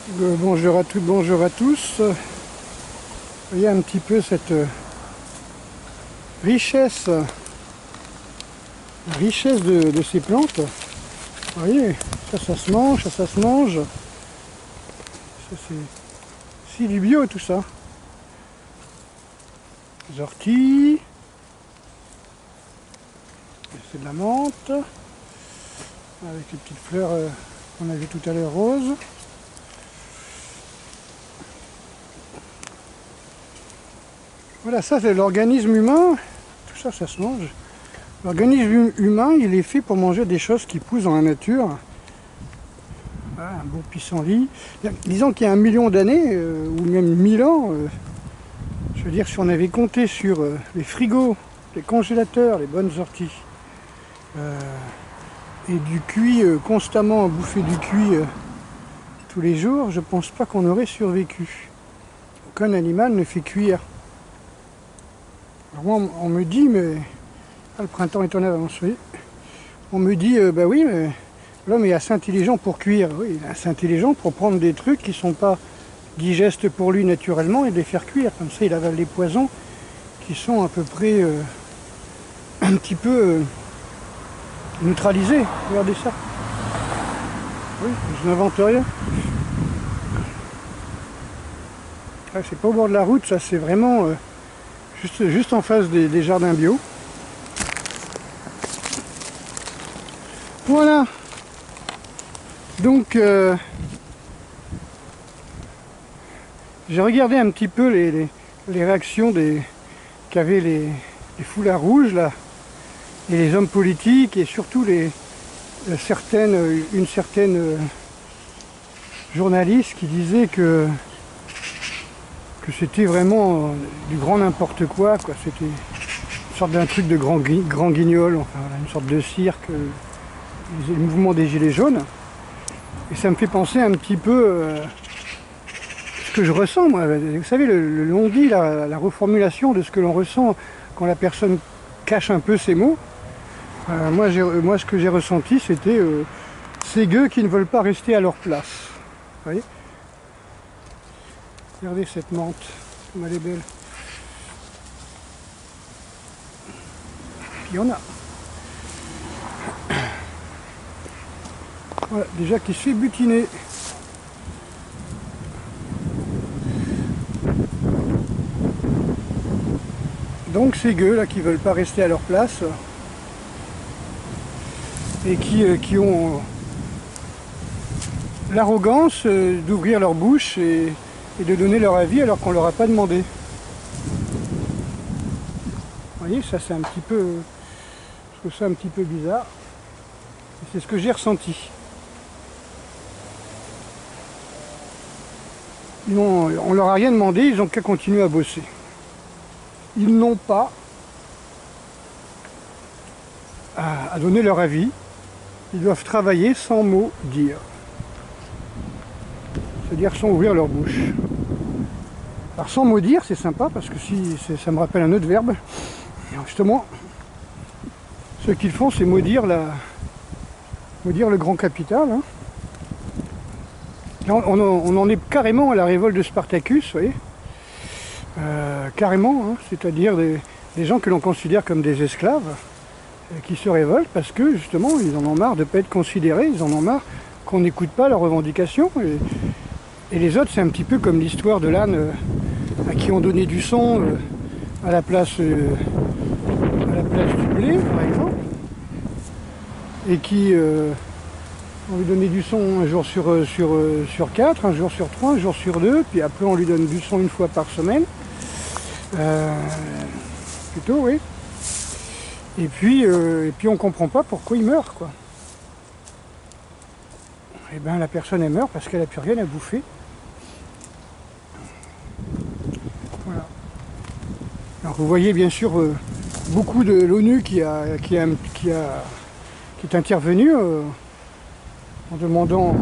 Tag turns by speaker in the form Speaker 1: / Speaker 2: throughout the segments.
Speaker 1: Bonjour à toutes, bonjour à tous. Vous voyez un petit peu cette richesse, de ces plantes. Vous voyez, ça se mange, ça se mange. Ça c'est du bio tout ça. Des orties. C'est de la menthe. Avec les petites fleurs qu'on a vues tout à l'heure roses. Voilà, ça c'est l'organisme humain, tout ça, ça se mange. L'organisme humain, il est fait pour manger des choses qui poussent dans la nature. Voilà, un bon pissenlit. Disons qu'il y a 1 million d'années, ou même 1000 ans, je veux dire, si on avait compté sur les frigos, les congélateurs, les bonnes orties, et du cuit, constamment bouffer du cuit tous les jours, je pense pas qu'on aurait survécu. Aucun animal ne fait cuire. Alors moi, on me dit, mais le printemps est en avance, oui. On me dit, bah oui, mais l'homme est assez intelligent pour cuire. Oui, il est assez intelligent pour prendre des trucs qui ne sont pas digestes pour lui naturellement et de les faire cuire. Comme ça, il avale les poisons qui sont à peu près un petit peu neutralisés. Regardez ça. Oui, je n'invente rien. Ah, c'est pas au bord de la route, ça c'est vraiment juste en face des jardins bio. Voilà. Donc j'ai regardé un petit peu les réactions qu'avaient les foulards rouges là, et les hommes politiques, et surtout une certaine journaliste qui disait que c'était vraiment du grand n'importe quoi. C'était une sorte d'un truc de grand guignol, enfin, une sorte de cirque, le mouvement des Gilets jaunes. Et ça me fait penser un petit peu ce que je ressens, moi. Vous savez, le non-dit, la reformulation de ce que l'on ressent quand la personne cache un peu ses mots. Moi, ce que j'ai ressenti, c'était ces gueux qui ne veulent pas rester à leur place. Vous voyez ? Regardez cette menthe, comme elle est belle. Puis il y en a. Voilà, déjà qui se fait butiner. Donc ces gueux là qui veulent pas rester à leur place et qui ont l'arrogance d'ouvrir leur bouche et de donner leur avis alors qu'on leur a pas demandé. Vous voyez, ça c'est un petit peu, je trouve ça un petit peu bizarre. C'est ce que j'ai ressenti. On leur a rien demandé, ils n'ont qu'à continuer à bosser. Ils n'ont pas à donner leur avis. Ils doivent travailler sans mot dire. C'est-à-dire sans ouvrir leur bouche. Alors sans mot dire, c'est sympa parce que ça me rappelle un autre verbe. Et justement, ce qu'ils font, c'est maudire le grand capital. Hein. On en est carrément à la révolte de Spartacus, vous voyez. Carrément, hein, c'est-à-dire des gens que l'on considère comme des esclaves, qui se révoltent parce que justement ils en ont marre de ne pas être considérés, ils en ont marre qu'on n'écoute pas leurs revendications. Et les autres, c'est un petit peu comme l'histoire de l'âne à qui on donnait du son à la place du blé, par exemple, et qui on lui donnait du son un jour sur 4, un jour sur 3, un jour sur 2, puis après on lui donne du son une fois par semaine. Plutôt, oui. Et puis on comprend pas pourquoi il meurt, quoi. Et bien la personne elle meurt parce qu'elle n'a plus rien à bouffer. Voilà. Alors vous voyez bien sûr beaucoup de l'ONU qui est intervenu en demandant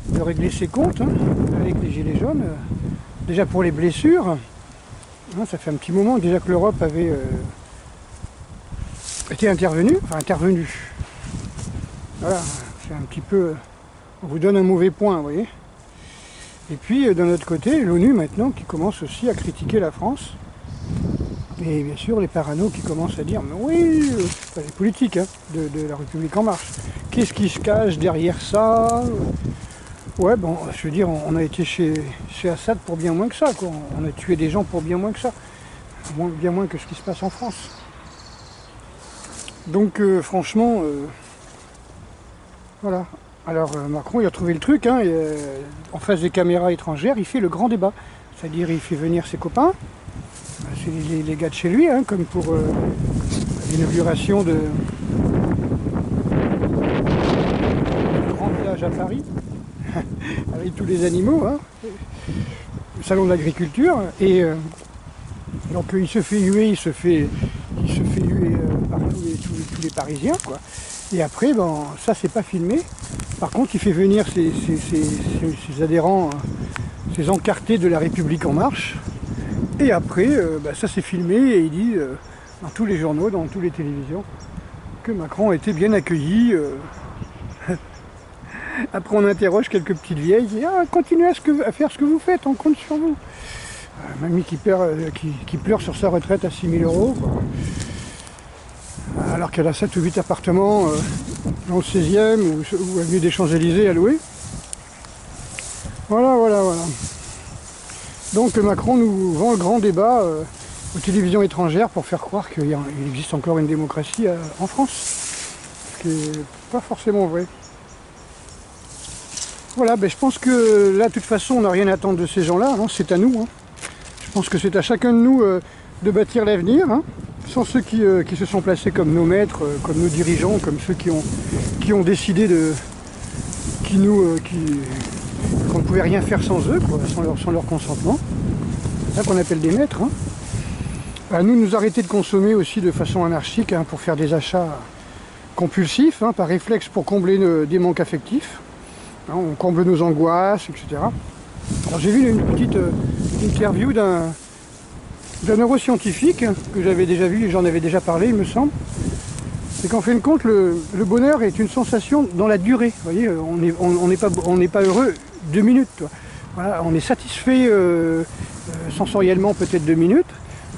Speaker 1: de régler ses comptes avec les Gilets jaunes. Déjà pour les blessures, hein, ça fait un petit moment déjà que l'Europe avait été intervenue. Voilà. C'est un petit peu... On vous donne un mauvais point, vous voyez. Et puis, d'un autre côté, l'ONU maintenant qui commence aussi à critiquer la France. Et bien sûr, les paranos qui commencent à dire, mais oui, enfin, les politiques hein, de la République En Marche. Qu'est-ce qui se cache derrière ça? Ouais, bon, je veux dire, on a été chez Assad pour bien moins que ça, quoi. On a tué des gens pour bien moins que ça. Bien moins que ce qui se passe en France. Donc, franchement, voilà. Alors, Macron, il a trouvé le truc, hein, en face des caméras étrangères, il fait le grand débat. C'est-à-dire, il fait venir ses copains, c'est les gars de chez lui, hein, comme pour l'inauguration du grand village à Paris. Avec tous les animaux, hein, le salon de l'agriculture, et donc il se fait huer, par tous les Parisiens, quoi. Et après, ben, ça c'est pas filmé. Par contre, il fait venir ses adhérents, ses encartés de la République En Marche. Et après, ben, ça c'est filmé et il dit dans tous les journaux, dans toutes les télévisions, que Macron a été bien accueilli. Après, on interroge quelques petites vieilles, et ah, continuez à faire ce que vous faites, on compte sur vous. Mamie qui pleure sur sa retraite à 6 000 €, quoi. Alors qu'elle a 7 ou 8 appartements dans le 16e ou avenue des Champs-Élysées à louer. Voilà. Donc Macron nous vend le grand débat aux télévisions étrangères pour faire croire qu'il existe encore une démocratie en France. Ce qui n'est pas forcément vrai. Voilà, ben je pense que là, de toute façon, on n'a rien à attendre de ces gens-là, hein, c'est à nous. Hein. Je pense que c'est à chacun de nous de bâtir l'avenir, hein, sans ceux qui se sont placés comme nos maîtres, comme nos dirigeants, comme ceux qui ont décidé qu'on ne pouvait rien faire sans eux, quoi, sans leur consentement. C'est ça qu'on appelle des maîtres. Hein. À nous arrêter de consommer aussi de façon anarchique, hein, pour faire des achats compulsifs, hein, par réflexe pour combler des manques affectifs. On comble nos angoisses, etc. Alors j'ai vu une petite interview d'un neuroscientifique que j'avais déjà vu, j'en avais déjà parlé, il me semble. C'est qu'en fin de compte, le bonheur est une sensation dans la durée. Vous voyez, on n'est pas heureux 2 minutes. Voilà, on est satisfait sensoriellement peut-être 2 minutes.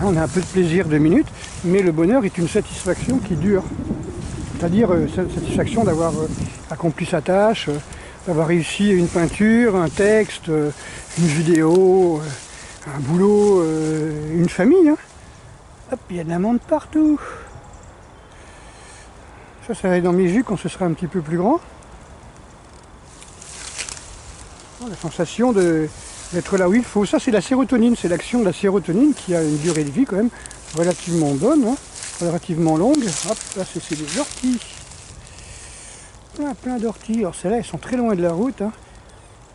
Speaker 1: On a un peu de plaisir 2 minutes, mais le bonheur est une satisfaction qui dure. C'est-à-dire satisfaction d'avoir accompli sa tâche, d'avoir réussi une peinture, un texte, une vidéo, un boulot, une famille. Hein. Hop, il y a de la monde partout. Ça va être dans mes jus quand ce sera un petit peu plus grand. Oh, la sensation d'être là où il faut. Ça, c'est la sérotonine, c'est l'action de la sérotonine qui a une durée de vie quand même relativement bonne, hein, relativement longue. Hop, là, c'est des orties. Plein d'orties. Alors celles-là, elles sont très loin de la route. Hein.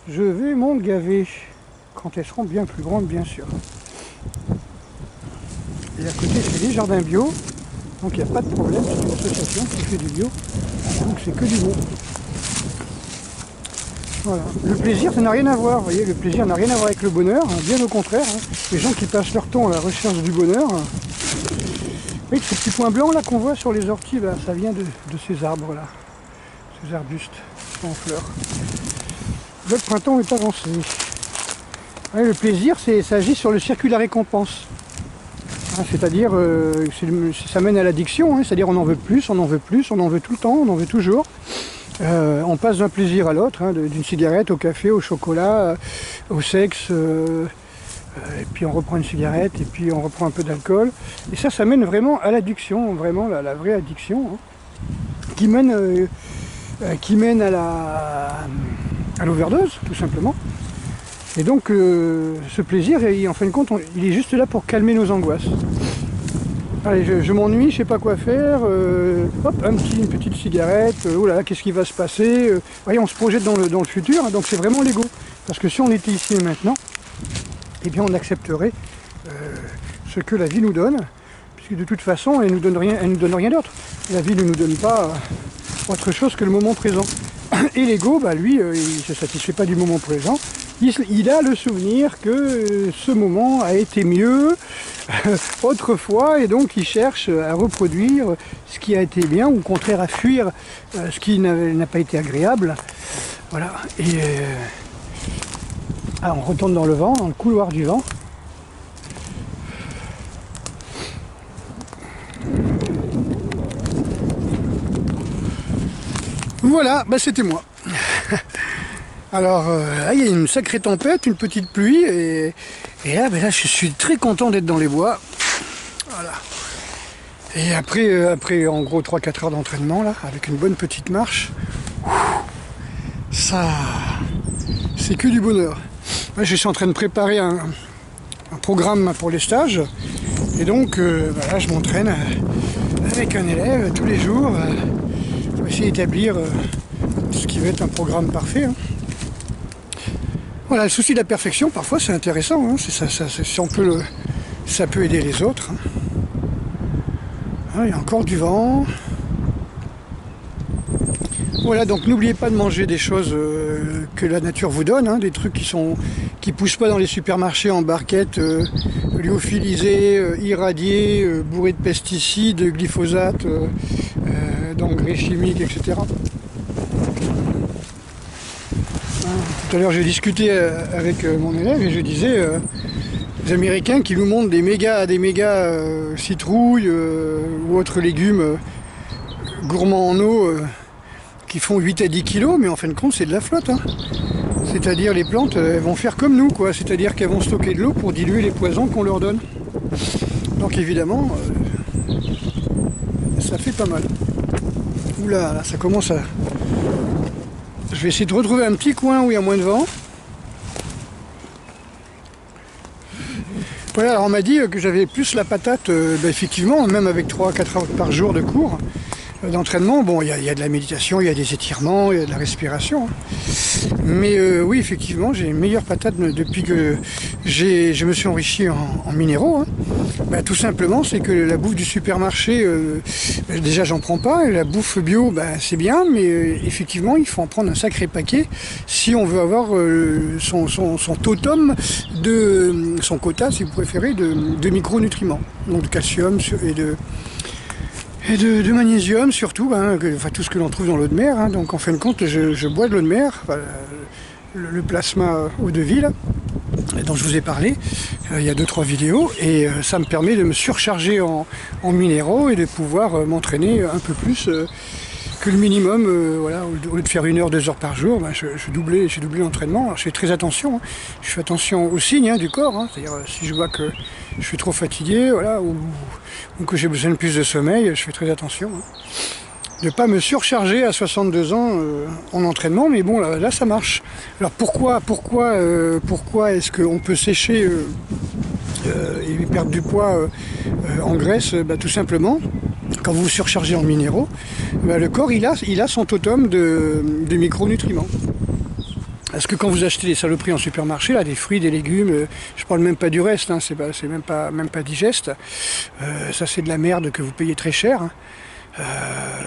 Speaker 1: Je vais m'en gaver quand elles seront bien plus grandes, bien sûr. Et à côté, c'est des jardins bio. Donc il n'y a pas de problème. C'est une association qui fait du bio. Donc c'est que du bon. Voilà. Le plaisir, ça n'a rien à voir. Vous voyez, le plaisir n'a rien à voir avec le bonheur. Hein. Bien au contraire. Hein. Les gens qui passent leur temps à la recherche du bonheur. Hein. Oui, ce petit point blanc là qu'on voit sur les orties, là, ça vient de ces arbres là. Ces arbustes en fleurs. Le printemps est avancé. Ouais, le plaisir, ça agit sur le circuit de la récompense. Hein, c'est-à-dire, ça mène à l'addiction, hein, c'est-à-dire on en veut plus, on en veut plus, on en veut tout le temps, on en veut toujours. On passe d'un plaisir à l'autre, hein, d'une cigarette au café, au chocolat, au sexe, et puis on reprend une cigarette, et puis on reprend un peu d'alcool. Et ça mène vraiment à l'addiction, vraiment la vraie addiction, hein, qui mène à l'overdose, tout simplement. Et donc, ce plaisir, en fin de compte, il est juste là pour calmer nos angoisses. Allez, je m'ennuie, je sais pas quoi faire, hop, une petite cigarette, oh là là, qu'est-ce qui va se passer, voyez, on se projette dans le futur, hein, donc c'est vraiment l'ego. Parce que si on était ici et maintenant, eh bien on accepterait ce que la vie nous donne, puisque de toute façon, elle nous donne rien d'autre. La vie ne nous donne pas autre chose que le moment présent. Et l'ego, bah, lui, il ne se satisfait pas du moment présent. Il a le souvenir que ce moment a été mieux, autrefois, et donc ils cherchent à reproduire ce qui a été bien, ou au contraire à fuir ce qui n'a pas été agréable. Voilà, et on retourne dans le vent, dans le couloir du vent. Voilà, bah c'était moi. Alors, il y a une sacrée tempête, une petite pluie, et là, là, je suis très content d'être dans les bois. Voilà. Et après en gros 3-4 heures d'entraînement, là, avec une bonne petite marche, ça, c'est que du bonheur. Là, je suis en train de préparer un programme pour les stages, et donc, voilà, je m'entraîne avec un élève tous les jours, pour essayer d'établir ce qui va être un programme parfait. Hein. Voilà, le souci de la perfection, parfois c'est intéressant, hein. Ça peut aider les autres. Hein. Ah, il y a encore du vent. Voilà, donc n'oubliez pas de manger des choses que la nature vous donne, hein, des trucs qui poussent pas dans les supermarchés en barquettes, lyophilisés, irradiés, bourrés de pesticides, de glyphosate, d'engrais chimiques, etc. Tout à l'heure j'ai discuté avec mon élève et je disais les Américains qui nous montrent des méga citrouilles ou autres légumes gourmands en eau qui font 8 à 10 kilos, mais en fin de compte c'est de la flotte. Hein. C'est-à-dire les plantes elles vont faire comme nous, quoi. C'est-à-dire qu'elles vont stocker de l'eau pour diluer les poisons qu'on leur donne. Donc évidemment ça fait pas mal. Oula, là ça commence à... Je vais essayer de retrouver un petit coin où il y a moins de vent. Voilà, alors on m'a dit que j'avais plus la patate, effectivement, même avec 3-4 heures par jour de cours d'entraînement. Bon, il y a de la méditation, il y a des étirements, il y a de la respiration. Hein. Mais oui, effectivement, j'ai une meilleure patate depuis que je me suis enrichi en minéraux. Hein. Bah, tout simplement, c'est que la bouffe du supermarché, déjà j'en prends pas. Et la bouffe bio, c'est bien, mais effectivement, il faut en prendre un sacré paquet si on veut avoir son totem son quota, si vous préférez, de micronutriments, donc de calcium et de magnésium surtout, hein, enfin tout ce que l'on trouve dans l'eau de mer. Hein. Donc en fin de compte, je bois de l'eau de mer, enfin, le plasma eau de vie là, dont je vous ai parlé il y a 2-3 vidéos, et ça me permet de me surcharger en minéraux et de pouvoir m'entraîner un peu plus que le minimum. Voilà, au lieu de faire 1 heure, 2 heures par jour, j'ai doublé l'entraînement. Alors je fais très attention, hein. Je fais attention aux signes du corps, hein. C'est-à-dire si je vois que je suis trop fatigué, voilà, ou que j'ai besoin de plus de sommeil, je fais très attention. Hein. De ne pas me surcharger à 62 ans en entraînement, mais bon, là ça marche. Alors pourquoi est-ce qu'on peut sécher et perdre du poids en graisse? Tout simplement, quand vous vous surchargez en minéraux, le corps il a son totem de micronutriments. Parce que quand vous achetez des saloperies en supermarché, là, des fruits, des légumes, je parle même pas du reste, hein, c'est même pas digeste, ça c'est de la merde que vous payez très cher. Hein.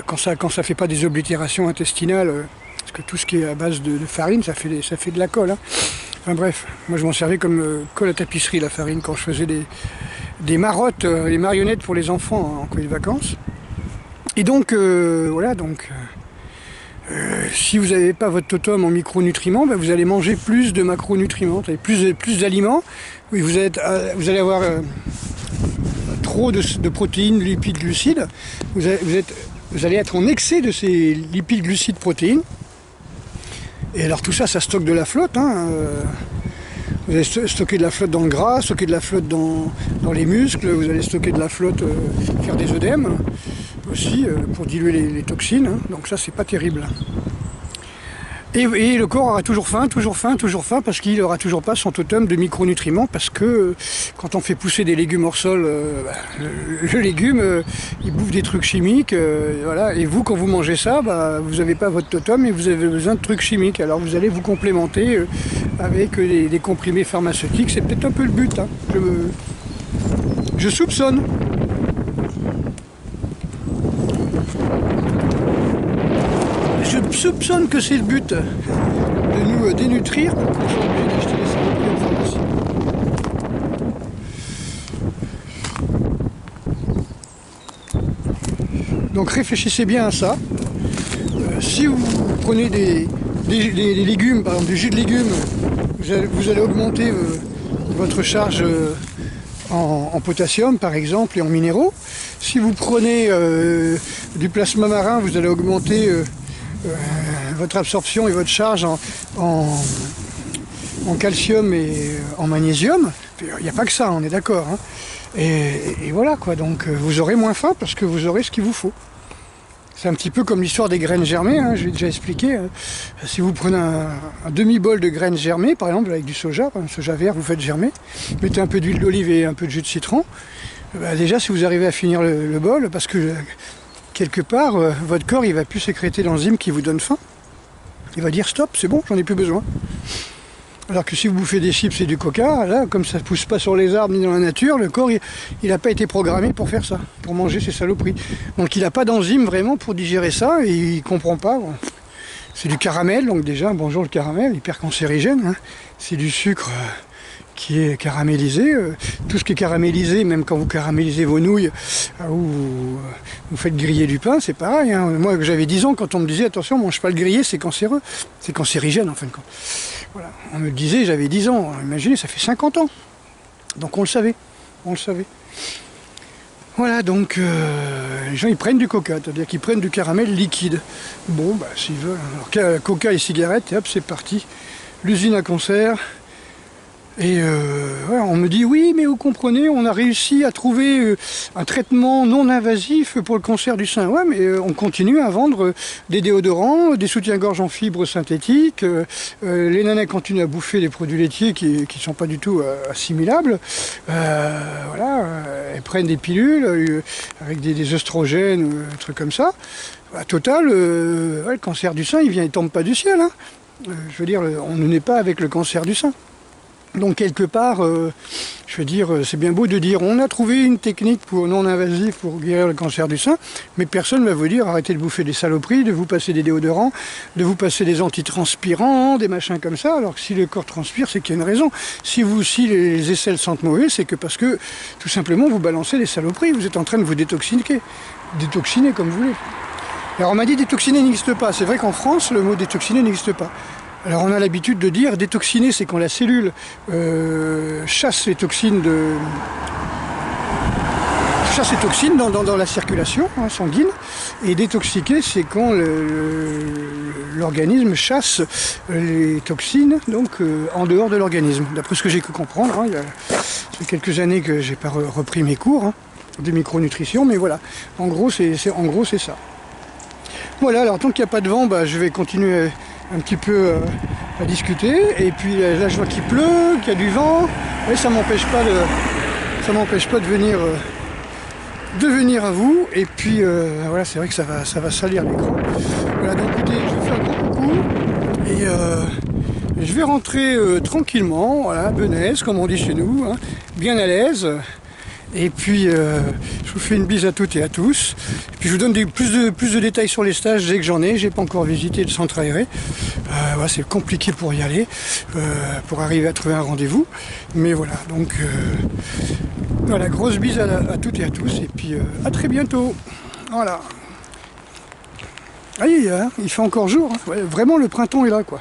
Speaker 1: Quand ça fait pas des oblitérations intestinales, parce que tout ce qui est à base de farine, ça fait de la colle. Hein. Enfin bref, moi je m'en servais comme colle à tapisserie, la farine, quand je faisais des marottes, les marionnettes pour les enfants en colonie de vacances. Et donc, voilà, si vous n'avez pas votre totem en micronutriments, vous allez manger plus de macronutriments, plus d'aliments. Oui, vous allez avoir trop de protéines, lipides, glucides. Vous allez être en excès de ces lipides, glucides, protéines. Et alors tout ça, ça stocke de la flotte. Hein. Vous allez stocker de la flotte dans le gras, stocker de la flotte dans les muscles, vous allez stocker de la flotte, faire des œdèmes aussi, pour diluer les toxines. Hein. Donc ça, c'est pas terrible. Et le corps aura toujours faim, parce qu'il n'aura toujours pas son totem de micronutriments, parce que quand on fait pousser des légumes hors sol, le légume, il bouffe des trucs chimiques, voilà. Et vous, quand vous mangez ça, vous n'avez pas votre totem et vous avez besoin de trucs chimiques. Alors vous allez vous complémenter avec des comprimés pharmaceutiques. C'est peut-être un peu le but. Hein. Je soupçonne. Je soupçonne que c'est le but de nous dénutrir pour qu'on soit obligé d'acheter des saloperies en pharmacie. Donc réfléchissez bien à ça. Si vous prenez des légumes, par exemple du jus de légumes, vous allez augmenter votre charge en potassium par exemple et en minéraux. Si vous prenez du plasma marin, vous allez augmenter votre absorption et votre charge en calcium et en magnésium. Il n'y a pas que ça, on est d'accord. Hein. Et voilà quoi, donc vous aurez moins faim parce que vous aurez ce qu'il vous faut. C'est un petit peu comme l'histoire des graines germées, hein, je l'ai déjà expliqué. Hein. Si vous prenez un demi-bol de graines germées, par exemple avec du soja, un soja vert, vous faites germer, mettez un peu d'huile d'olive et un peu de jus de citron, déjà si vous arrivez à finir le bol, parce que quelque part, votre corps il va plus sécréter l'enzyme qui vous donne faim, il va dire stop, c'est bon, j'en ai plus besoin. Alors que si vous bouffez des chips et du coca, là, comme ça ne pousse pas sur les arbres ni dans la nature, le corps, il n'a pas été programmé pour faire ça, pour manger ces saloperies. Donc il n'a pas d'enzyme vraiment pour digérer ça, et il ne comprend pas. Bon. C'est du caramel, donc déjà, bonjour le caramel, hyper cancérigène. Hein. C'est du sucre qui est caramélisé. Tout ce qui est caramélisé, même quand vous caramélisez vos nouilles ou vous faites griller du pain, c'est pareil. Hein. Moi, j'avais 10 ans, quand on me disait attention, mange pas le grillé, c'est cancéreux. C'est cancérigène en fin de compte. Voilà. On me le disait, j'avais 10 ans. Imaginez, ça fait 50 ans. Donc on le savait. On le savait. Voilà, donc les gens ils prennent du coca, c'est-à-dire qu'ils prennent du caramel liquide. Bon, bah s'ils veulent. Alors coca et cigarettes, et hop, c'est parti. L'usine à concert. Et voilà, on me dit oui, mais vous comprenez, on a réussi à trouver un traitement non invasif pour le cancer du sein. Ouais, mais on continue à vendre des déodorants, des soutiens-gorge en fibres synthétiques. Les nanas continuent à bouffer des produits laitiers qui ne sont pas du tout assimilables. Voilà, elles prennent des pilules avec des œstrogènes, des trucs comme ça. À total, ouais, le cancer du sein, il tombe pas du ciel. Hein. Je veux dire, on n'est pas avec le cancer du sein. Donc quelque part, je veux dire, c'est bien beau de dire on a trouvé une technique non invasive pour guérir le cancer du sein, mais personne ne va vous dire arrêtez de bouffer des saloperies, de vous passer des déodorants, de vous passer des antitranspirants, des machins comme ça, alors que si le corps transpire, c'est qu'il y a une raison. Si les aisselles sentent mauvais, c'est que parce que tout simplement vous balancez des saloperies, vous êtes en train de vous détoxiner comme vous voulez. Alors on m'a dit détoxiner n'existe pas, c'est vrai qu'en France le mot détoxiner n'existe pas. Alors on a l'habitude de dire détoxiner, c'est quand la cellule chasse les toxines dans la circulation sanguine, et détoxiquer, c'est quand l'organisme chasse les toxines donc en dehors de l'organisme. D'après ce que j'ai pu comprendre, hein, ça fait quelques années que j'ai pas repris mes cours de micronutrition, mais voilà, en gros c'est ça. Voilà, alors tant qu'il n'y a pas de vent, bah, je vais continuer un petit peu à discuter, et puis là je vois qu'il pleut, qu'il y a du vent, et ça m'empêche pas de venir à vous, et puis voilà, c'est vrai que ça va salir l'écran. Voilà, donc écoutez, je vous fais un gros coucou, et je vais rentrer tranquillement, voilà, benaise comme on dit chez nous, hein, bien à l'aise. Et puis je vous fais une bise à toutes et à tous. Et puis je vous donne plus de détails sur les stages dès que j'en ai. J'ai pas encore visité le centre aéré. Voilà, c'est compliqué pour y aller, pour arriver à trouver un rendez-vous. Mais voilà, donc voilà, grosse bise à toutes et à tous. Et puis à très bientôt. Voilà. Aïe, hein, il fait encore jour. Hein. Ouais, vraiment le printemps est là quoi.